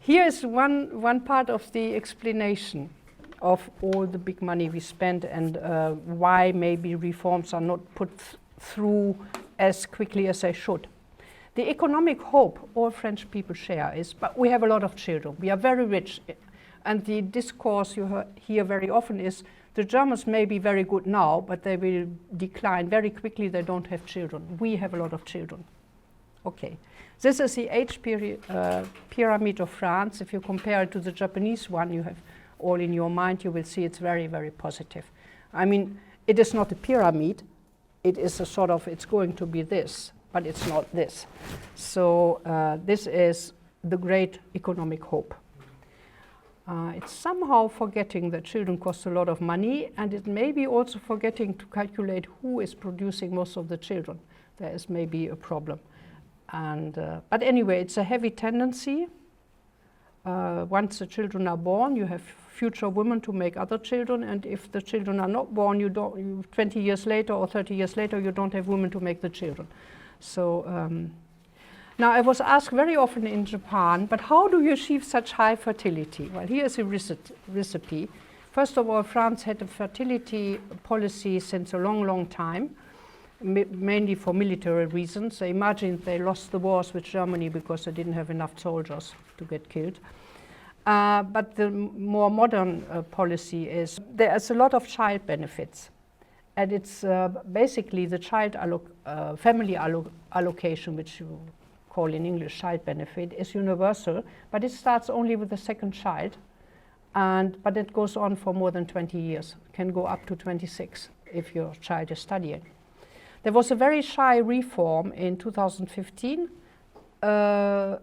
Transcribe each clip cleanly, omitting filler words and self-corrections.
Here is one part of the explanation of all the big money we spend and why maybe reforms are not put through as quickly as they should. The economic hope all French people share is, but we have a lot of children. We are very rich. And the discourse you hear very often is, the Germans may be very good now, but they will decline very quickly. They don't have children. We have a lot of children. Okay. This is the age pyramid of France. If you compare it to the Japanese one, you have all in your mind, you will see it's very, very positive. I mean, it is not a pyramid. It is a sort of, it's going to be this, but it's not this. So this is the great economic hope. It's somehow forgetting that children cost a lot of money, and it may be also forgetting to calculate who is producing most of the children. There is maybe a problem. And, but anyway, it's a heavy tendency. Once the children are born, you have future women to make other children, and if the children are not born, 20 years later or 30 years later, you don't have women to make the children. So now I was asked very often in Japan, but how do you achieve such high fertility? Well, here is a recipe. First of all, France had a fertility policy since a long, long time, mainly for military reasons. They imagined they lost the wars with Germany because they didn't have enough soldiers to get killed. But the more modern policy is there's a lot of child benefits. And it's basically the child family allocation, which you call in English child benefit, is universal, but it starts only with the second child. But it goes on for more than 20 years. It can go up to 26 if your child is studying. There was a very shy reform in 2015. As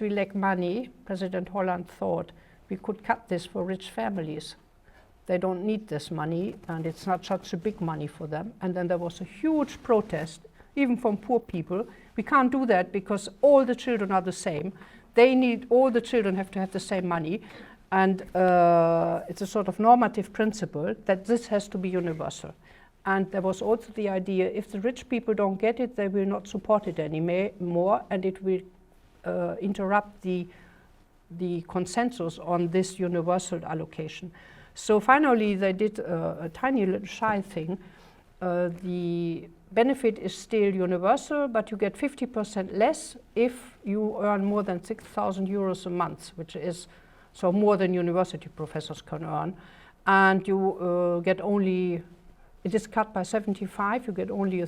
we lack money, President Holland thought we could cut this for rich families. They don't need this money, and it's not such a big money for them. And then there was a huge protest, even from poor people. We can't do that because all the children are the same. All the children have to have the same money. And it's a sort of normative principle that this has to be universal. And there was also the idea, if the rich people don't get it, they will not support it anymore, and it will interrupt the consensus on this universal allocation. So finally, they did a tiny little shy thing. The benefit is still universal, but you get 50% less if you earn more than 6,000 euros a month, which is so more than university professors can earn. And you get only, it is cut by 75, you get only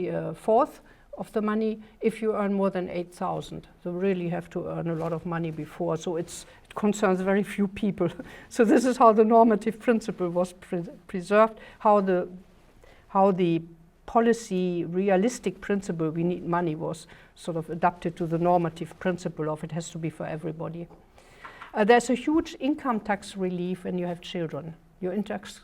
a fourth of the money if you earn more than 8,000. So really have to earn a lot of money before. So it concerns very few people. So this is how the normative principle was preserved, how the policy realistic principle, we need money, was sort of adapted to the normative principle of it has to be for everybody. There's a huge income tax relief when you have children. Your tax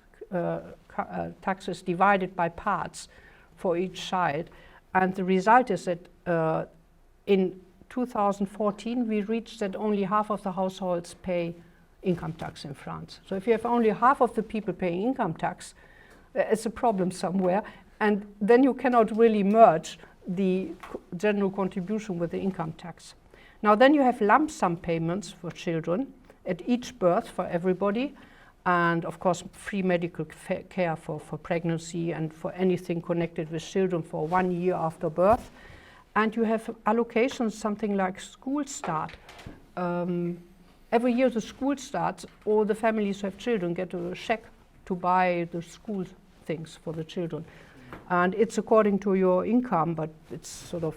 is divided by parts for each child. And the result is that in 2014, we reached that only half of the households pay income tax in France. So if you have only half of the people paying income tax, it's a problem somewhere. And then you cannot really merge the general contribution with the income tax. Now then you have lump sum payments for children at each birth for everybody. And of course, free medical care for pregnancy and for anything connected with children for 1 year after birth. And you have allocations, something like school start. Every year the school starts, all the families who have children get a check to buy the school things for the children. And it's according to your income, but it's sort of,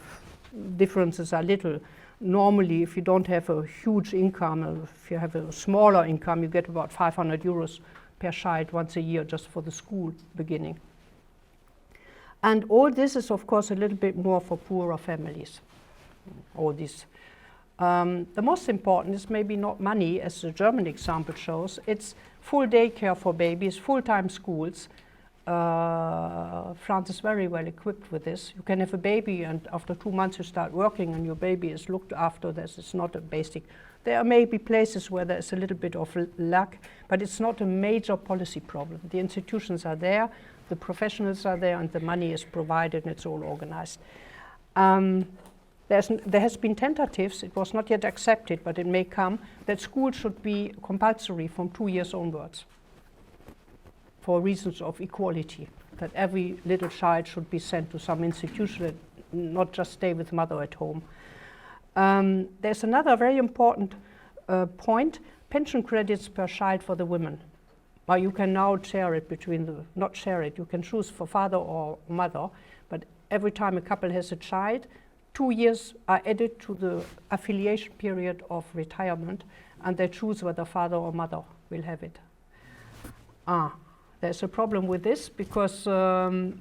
differences are little. Normally, if you don't have a huge income, or if you have a smaller income, you get about 500 euros per child once a year just for the school beginning. And all this is, of course, a little bit more for poorer families. All this. The most important is maybe not money, as the German example shows. It's full daycare for babies, full-time schools. France is very well equipped with this. You can have a baby and after 2 months you start working and your baby is looked after. This is not a basic. There may be places where there's a little bit of lack, but it's not a major policy problem. The institutions are there, the professionals are there, and the money is provided and it's all organized. there has been tentatives, it was not yet accepted, but it may come, that school should be compulsory from 2 years onwards for reasons of equality, that every little child should be sent to some institution and not just stay with mother at home. There's another very important point, pension credits per child for the women. Well, you can now share it not share it, you can choose for father or mother, but every time a couple has a child, 2 years are added to the affiliation period of retirement, and they choose whether father or mother will have it. There's a problem with this because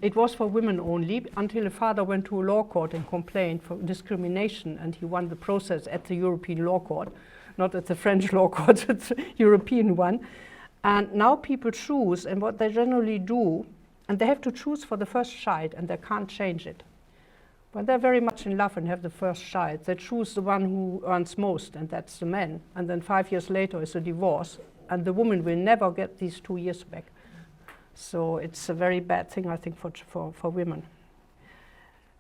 it was for women only until a father went to a law court and complained for discrimination, and he won the process at the European law court, not at the French law court, it's the European one. And now people choose, and what they generally do, and they have to choose for the first child, and they can't change it. When they're very much in love and have the first child, they choose the one who earns most, and that's the man. And then 5 years later is a divorce, and the woman will never get these 2 years back. So it's a very bad thing, I think, for women.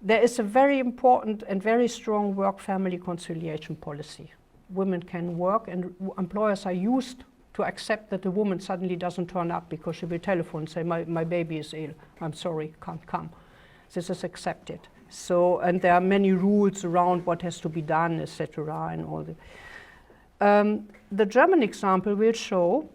There is a very important and very strong work-family conciliation policy. Women can work, and employers are used to accept that the woman suddenly doesn't turn up because she will telephone and say, my baby is ill, I'm sorry, can't come. This is accepted. So, and there are many rules around what has to be done, etc. and all that. The German example will show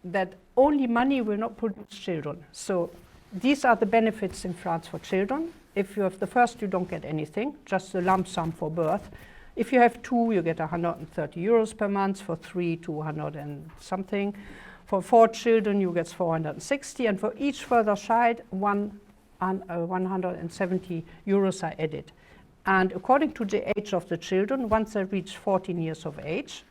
that only money will not produce children. So these are the benefits in France for children. If you have the first, you don't get anything, just a lump sum for birth. If you have 2, you get 130 euros per month. For 3, 200 and something. For 4 children, you get 460, and for each further child, 170 euros are added. And according to the age of the children, once they reach 14 years of age,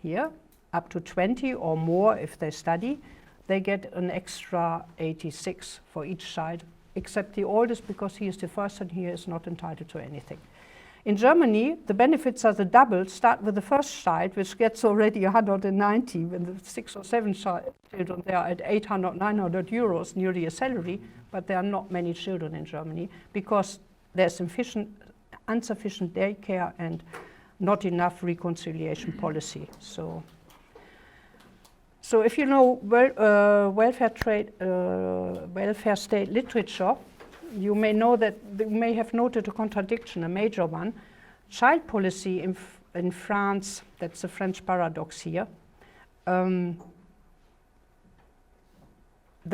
here, up to 20 or more if they study, they get an extra 86 for each child, except the oldest, because he is the first and he is not entitled to anything. In Germany, the benefits are the double. Start with the first child, which gets already 190. When the 6 or 7 children, they are at 800, 900 euros, nearly a salary, but there are not many children in Germany because there's insufficient daycare and not enough reconciliation policy. So if you know welfare state literature, you may know that you may have noted a contradiction, a major one. Child policy in France, that's the French paradox here. The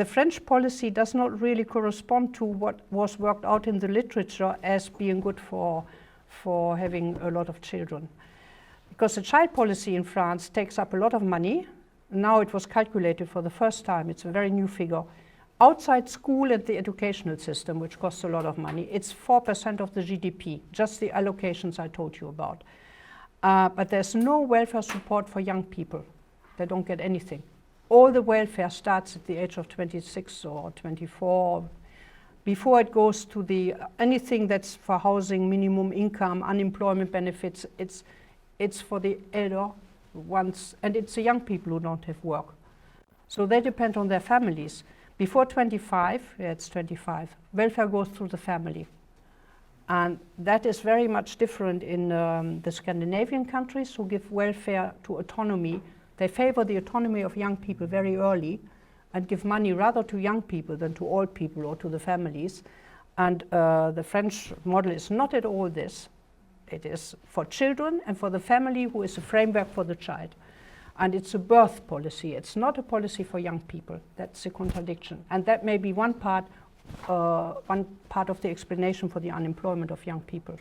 French policy does not really correspond to what was worked out in the literature as being good for having a lot of children. Because the child policy in France takes up a lot of money. Now it was calculated for the first time, it's a very new figure. Outside school and the educational system, which costs a lot of money, it's 4% of the GDP, just the allocations I told you about. But there's no welfare support for young people. They don't get anything. All the welfare starts at the age of 26 or 24. Before it goes to anything that's for housing, minimum income, unemployment benefits, it's for the elder ones, and it's the young people who don't have work. So they depend on their families. Before 25, it's 25, welfare goes through the family. And that is very much different in the Scandinavian countries who give welfare to autonomy. They favor the autonomy of young people very early and give money rather to young people than to old people or to the families. And the French model is not at all this. It is for children and for the family, who is a framework for the child. And it's a birth policy. It's not a policy for young people. That's a contradiction. And that may be one part of the explanation for the unemployment of young people.